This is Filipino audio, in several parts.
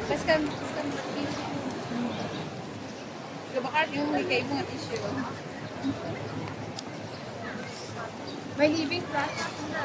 Basta mag-tissue. Bakit yung may kayo mga tissue? May living plastic na.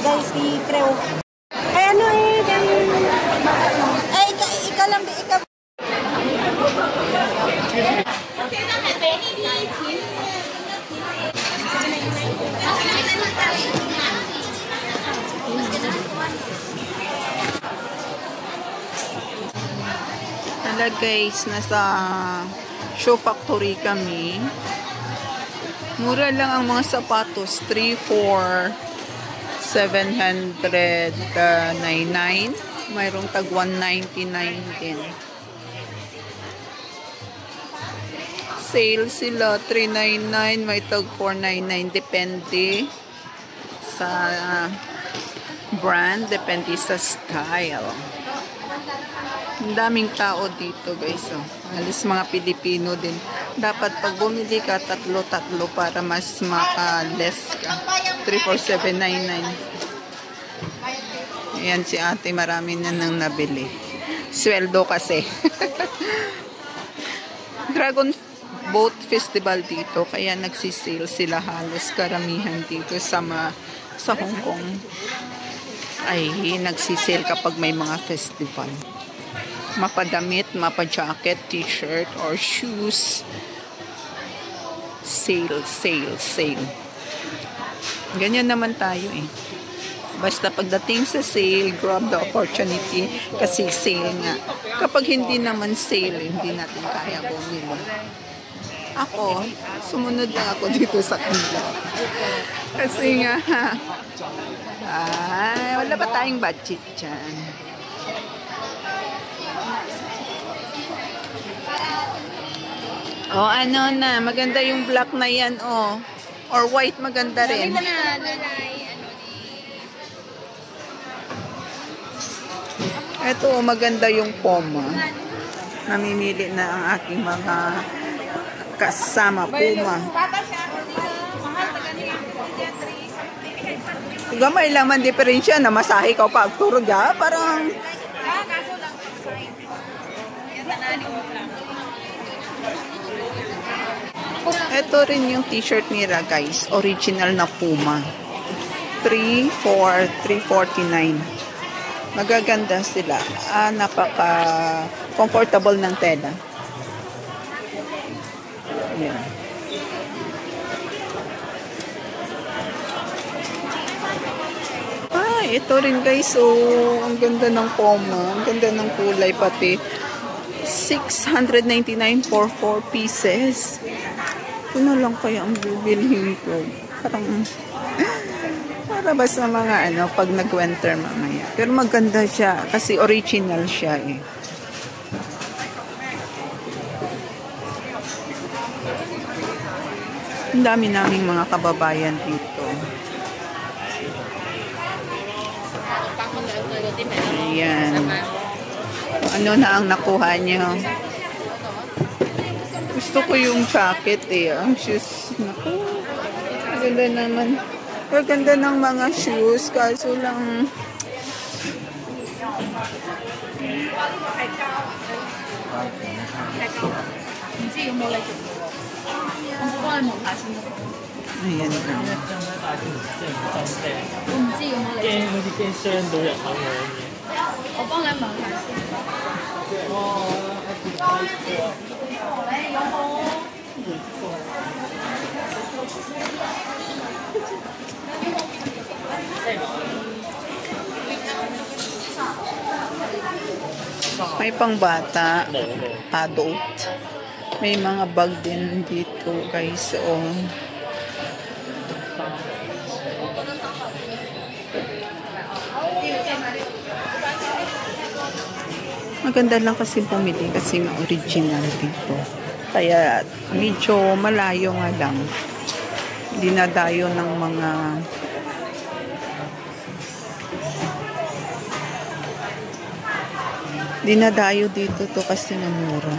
Guys, si Creo. Ay, ano eh, ay, ikaw lang, ikaw. Hala guys, nasa Shoe Factory kami. Mura lang ang mga sapatos, 3, 4, 799. Mayroong tag 199 din. Sale sila, 399, may tag 499. Depende sa brand, depende sa style. Ang daming tao dito guys. Oh. Alis mga Pilipino din. Dapat pag bumili ka, tatlo-tatlo para mas maka-less ka. 34799. Ayan si ate, marami na nang nabili. Sweldo kasi. Dragon Boat Festival dito, kaya nagsisale sila halos karamihan dito sa Hong Kong. Ay, nagsisale kapag may mga festival. Mapadamit, mapajacket, t-shirt, or shoes. Sale, sale, sale. Ganyan naman tayo eh. Basta pagdating sa sale, grab the opportunity kasi sale nga. Kapag hindi naman sale, hindi natin kaya bumili. Ako, sumunod lang ako dito sa kanila. Kasi nga, wala ba tayong budget dyan? Oh, ano na, maganda yung black na yan, oh. Or white, maganda rin. Ito, maganda yung Puma. Namimili na ang aking mga kasama, Puma. Gamay lang man diferensya na masahe ka pa agturo dyan. Parang... Ito rin yung t-shirt nila guys. Original na Puma. 349. Magaganda sila. Napaka-comfortable ng tela. Ayan. Ito rin guys. Oh, ang ganda ng Puma. Ang ganda ng kulay pati. 699 for 4 pieces. Ito na lang kaya ang bibilhin ko. Para ba sa mga ano, pag nag-winter mamaya. Pero maganda siya kasi original siya eh. Ang dami naming mga kababayan dito. Ayan. Ano na ang nakuha niyo? Gusto ko yung jacket eh. Ang shoes. Naku. Ganda naman. Ganda ng mga shoes. Kaso lang... Ayan na. May pangbata, adult. May mga bag din dito, guys. Oh. Maganda lang kasi pumili kasi original dito. Kaya medyo malayo nga lang. Dinadayo ng mga dinadayo dito to kasi namura.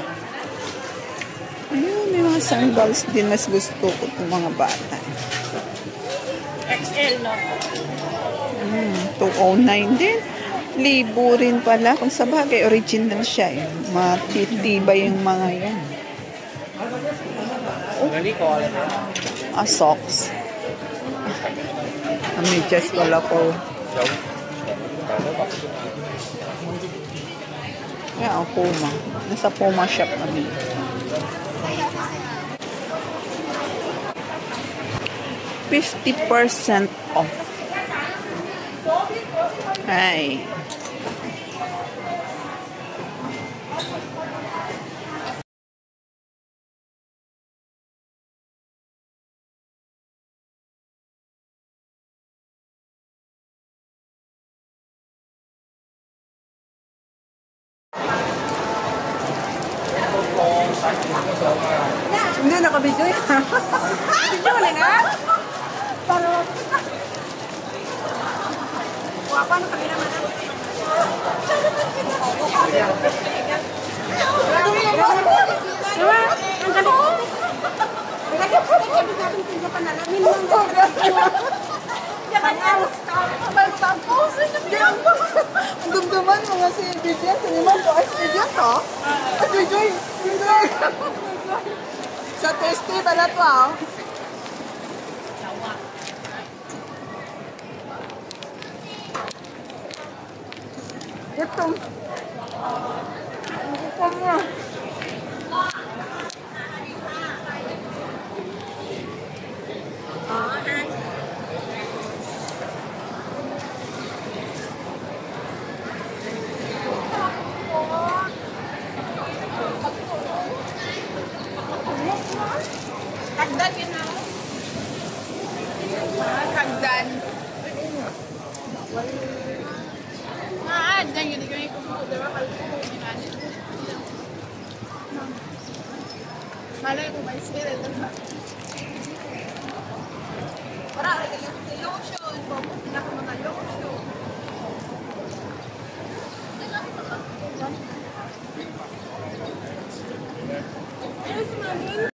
Ayun, may mga sandals din mas gusto ko itong mga bata. XL, no? 209 din. Libo rin pala. Kung sa bagay, original siya eh. Matitibay yung mga yan. Oh. Socks. Medyas wala ko. Yeah, Puma. Nasa Puma shop kami. %50 off. Ay. Hindi, nakabidyo yan. Bidyo mo na? Para... Wapa na kami naman. Diba? Ang galing. Lagyan ko na sabi natin tingnan pa nalamin mo. Yakan nga. Abay mo tapos. Ang dumduman mga si Bidyan. Sa naman to. Ay, Bidyan to? Ay, Bidyan. Sa tasty pala to ah. Ito. Ito mo. Kagdan yun na. Kagdan. Dan yun, ikaw yung kumputer. Malay ko ba yung spirit? Para, yung lotion. Pinaka mga lotion. Ano si Mami?